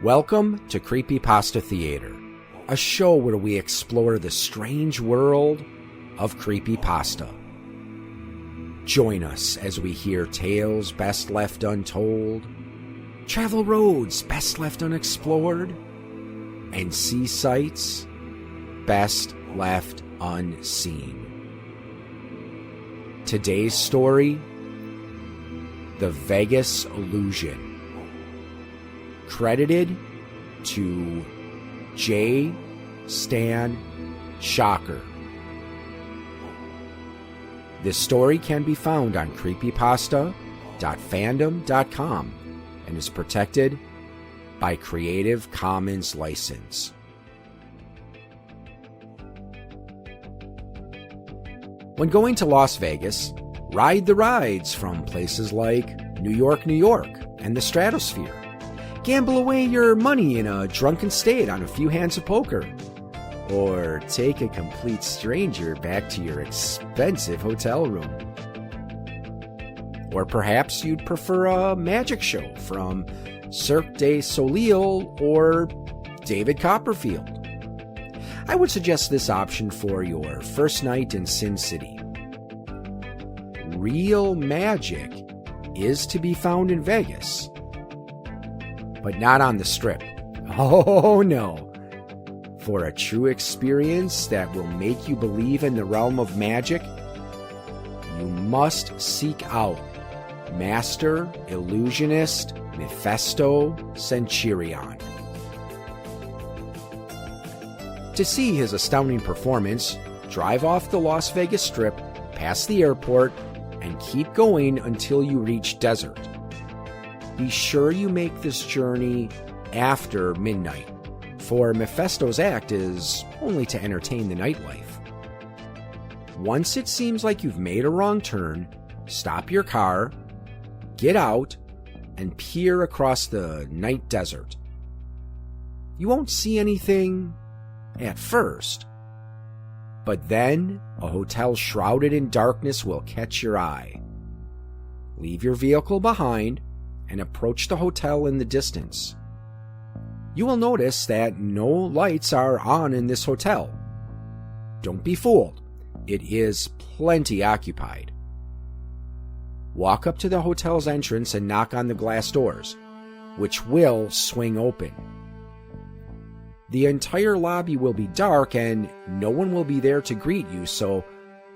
Welcome to Creepypasta Theater, a show where we explore the strange world of creepypasta. Join us as we hear tales best left untold, travel roads best left unexplored, and see sights best left unseen. Today's story: The Vegas Illusion. Credited to J. Stan Shocker. This story can be found on creepypasta.fandom.com and is protected by Creative Commons license. When going to Las Vegas, ride the rides from places like New York, New York, and the Stratosphere. Gamble away your money in a drunken state on a few hands of poker. Or take a complete stranger back to your expensive hotel room. Or perhaps you'd prefer a magic show from Cirque du Soleil or David Copperfield. I would suggest this option for your first night in Sin City. Real magic is to be found in Vegas, but not on the Strip. Oh no. For a true experience that will make you believe in the realm of magic, you must seek out Master Illusionist Mephisto Centurion. To see his astounding performance, drive off the Las Vegas Strip, past the airport, and keep going until you reach Desert. Be sure you make this journey after midnight, for Mephisto's act is only to entertain the nightlife. Once it seems like you've made a wrong turn, stop your car, get out, and peer across the night desert. You won't see anything at first, but then a hotel shrouded in darkness will catch your eye. Leave your vehicle behind and approach the hotel in the distance. You will notice that no lights are on in this hotel. Don't be fooled. It is plenty occupied. Walk up to the hotel's entrance and knock on the glass doors, which will swing open. The entire lobby will be dark and no one will be there to greet you, so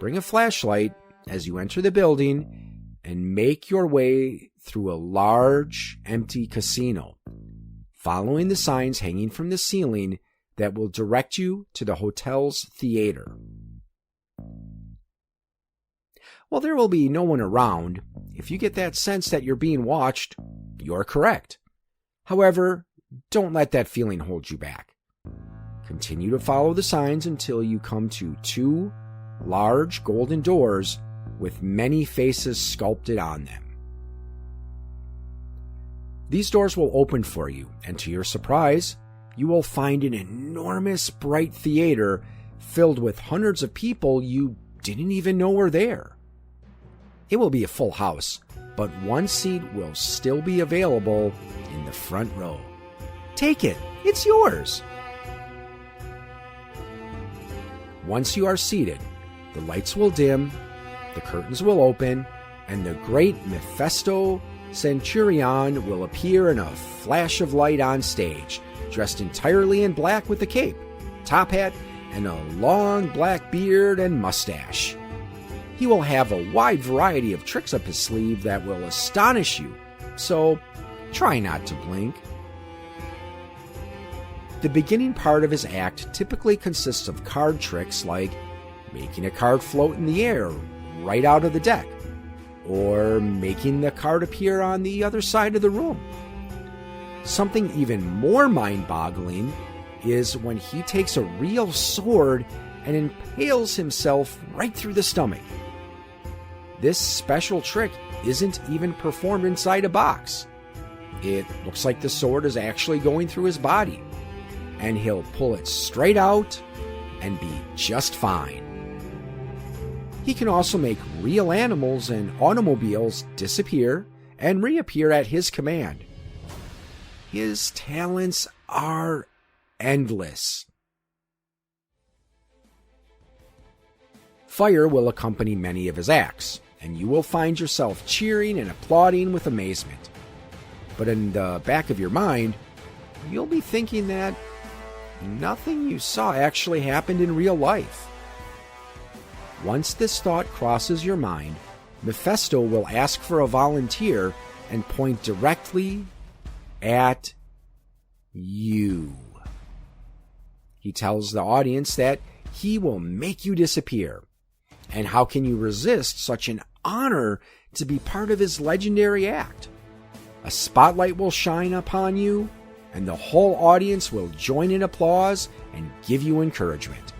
bring a flashlight as you enter the building and make your way through a large, empty casino, following the signs hanging from the ceiling that will direct you to the hotel's theater. While there will be no one around, if you get that sense that you're being watched, you're correct. However, don't let that feeling hold you back. Continue to follow the signs until you come to two large golden doors with many faces sculpted on them. These doors will open for you, and to your surprise, you will find an enormous bright theater filled with hundreds of people you didn't even know were there. It will be a full house, but one seat will still be available in the front row. Take it, it's yours. Once you are seated, the lights will dim, the curtains will open, and the great Mephisto Centurion will appear in a flash of light on stage, dressed entirely in black with a cape, top hat, and a long black beard and mustache. He will have a wide variety of tricks up his sleeve that will astonish you, so try not to blink. The beginning part of his act typically consists of card tricks like making a card float in the air right out of the deck, or making the card appear on the other side of the room. Something even more mind-boggling is when he takes a real sword and impales himself right through the stomach. This special trick isn't even performed inside a box. It looks like the sword is actually going through his body, and he'll pull it straight out and be just fine. He can also make real animals and automobiles disappear and reappear at his command. his talents are endless. Fire will accompany many of his acts, and you will find yourself cheering and applauding with amazement. But in the back of your mind, you'll be thinking that nothing you saw actually happened in real life. Once this thought crosses your mind, Mephisto will ask for a volunteer and point directly at you. He tells the audience that he will make you disappear. And how can you resist such an honor to be part of his legendary act? A spotlight will shine upon you, and the whole audience will join in applause and give you encouragement.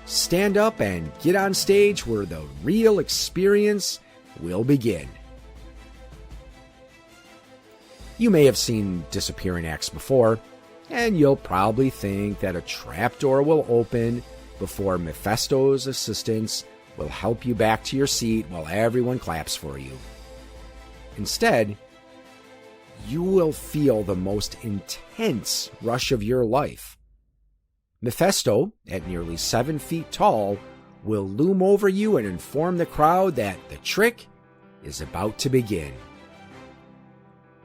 Stand up and get on stage where the real experience will begin. You may have seen disappearing acts before, and you'll probably think that a trapdoor will open before Mephisto's assistants will help you back to your seat while everyone claps for you. Instead, you will feel the most intense rush of your life. Mephisto, at nearly 7 feet tall, will loom over you and inform the crowd that the trick is about to begin.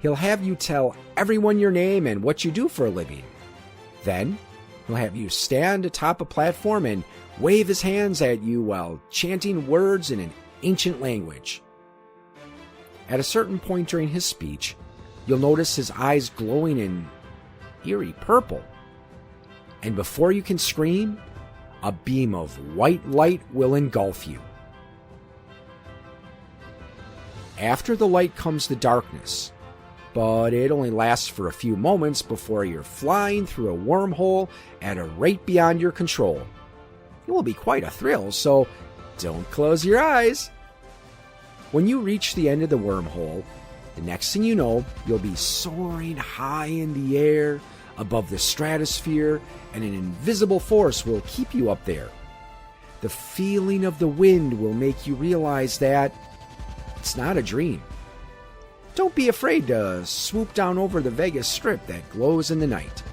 He'll have you tell everyone your name and what you do for a living. Then, he'll have you stand atop a platform and wave his hands at you while chanting words in an ancient language. At a certain point during his speech, you'll notice his eyes glowing in eerie purple. And before you can scream, a beam of white light will engulf you. After the light comes the darkness, but it only lasts for a few moments before you're flying through a wormhole at a rate beyond your control. It will be quite a thrill, so don't close your eyes. When you reach the end of the wormhole, the next thing you know, you'll be soaring high in the air above the stratosphere, and an invisible force will keep you up there. The feeling of the wind will make you realize that it's not a dream. Don't be afraid to swoop down over the Vegas Strip that glows in the night.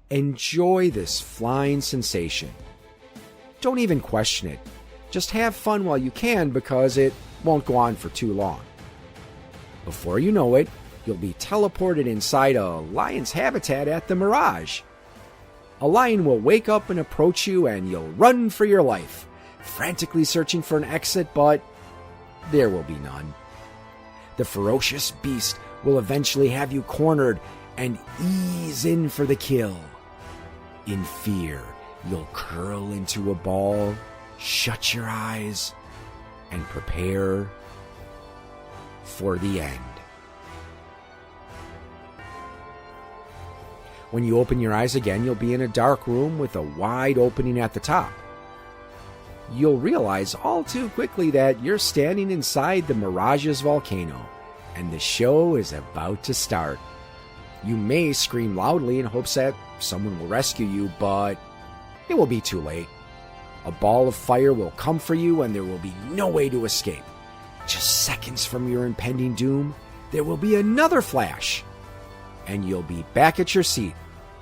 Enjoy this flying sensation. Don't even question it. Just have fun while you can, because it won't go on for too long. Before you know it, you'll be teleported inside a lion's habitat at the Mirage. A lion will wake up and approach you, and you'll run for your life, frantically searching for an exit, but there will be none. The ferocious beast will eventually have you cornered and ease in for the kill. In fear, you'll curl into a ball, shut your eyes, and prepare for the end. When you open your eyes again, you'll be in a dark room with a wide opening at the top. You'll realize all too quickly that you're standing inside the Mirage's volcano, and the show is about to start. You may scream loudly in hopes that someone will rescue you, but it will be too late. A ball of fire will come for you, and there will be no way to escape. Just seconds from your impending doom, there will be another flash, and you'll be back at your seat,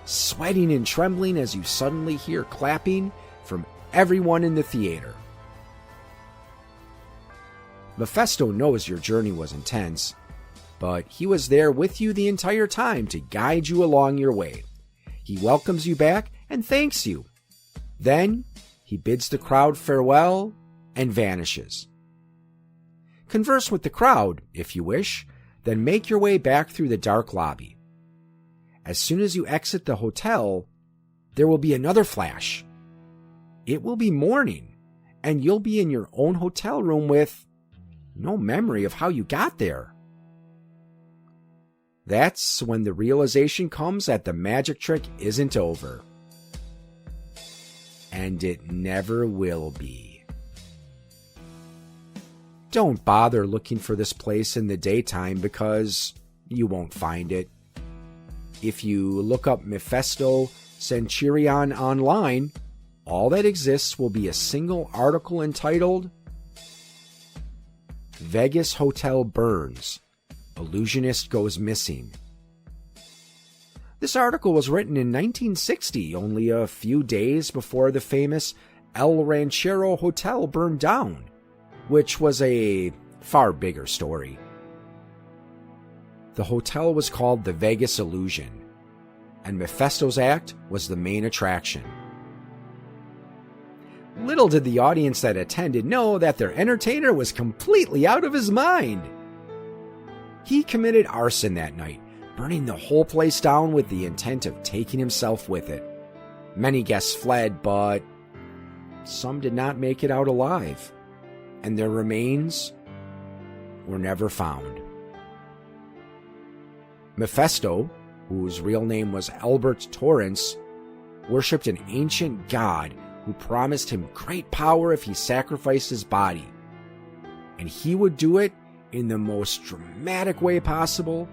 sweating and trembling as you suddenly hear clapping from everyone in the theater. Mephisto knows your journey was intense, but he was there with you the entire time to guide you along your way. He welcomes you back and thanks you. Then, he bids the crowd farewell and vanishes. Converse with the crowd, if you wish, then make your way back through the dark lobby. As soon as you exit the hotel, there will be another flash. It will be morning, and you'll be in your own hotel room with no memory of how you got there. That's when the realization comes that the magic trick isn't over. And it never will be. Don't bother looking for this place in the daytime, because you won't find it. If you look up Mephisto Centurion online, all that exists will be a single article entitled Vegas Hotel Burns, Illusionist Goes Missing. This article was written in 1960, only a few days before the famous El Ranchero Hotel burned down, which was a far bigger story. The hotel was called the Vegas Illusion, and Mephisto's act was the main attraction. Little did the audience that attended know that their entertainer was completely out of his mind. He committed arson that night, burning the whole place down with the intent of taking himself with it. Many guests fled, but some did not make it out alive, and their remains were never found. Mephisto, whose real name was Albert Torrance, worshipped an ancient god who promised him great power if he sacrificed his body, and he would do it in the most dramatic way possible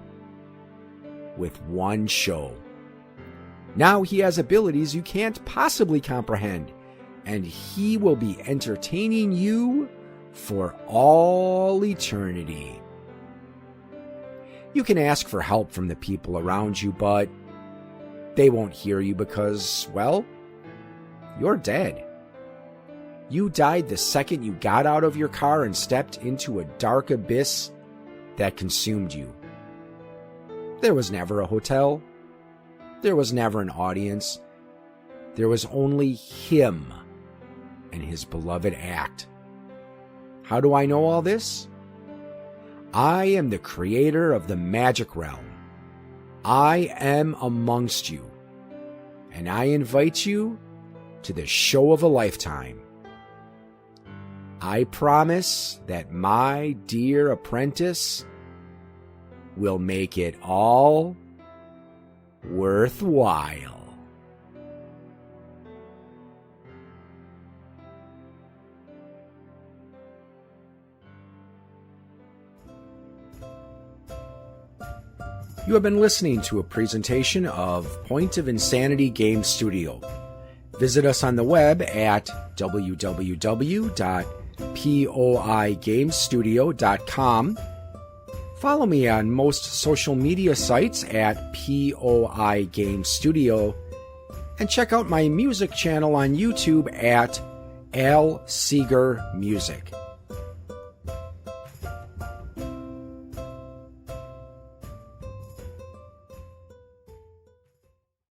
with one show. Now he has abilities you can't possibly comprehend, and he will be entertaining you for all eternity. You can ask for help from the people around you, but they won't hear you because, well, you're dead. You died the second you got out of your car and stepped into a dark abyss that consumed you. There was never a hotel. There was never an audience. There was only him and his beloved act. How do I know all this? I am the creator of the magic realm. I am amongst you, and I invite you to the show of a lifetime. I promise that my dear apprentice will make it all worthwhile. You have been listening to a presentation of Point of Insanity Game Studio. Visit us on the web at www.poigamestudio.com. Follow me on most social media sites at POI Game Studio, and check out my music channel on YouTube at Al Seeger Music.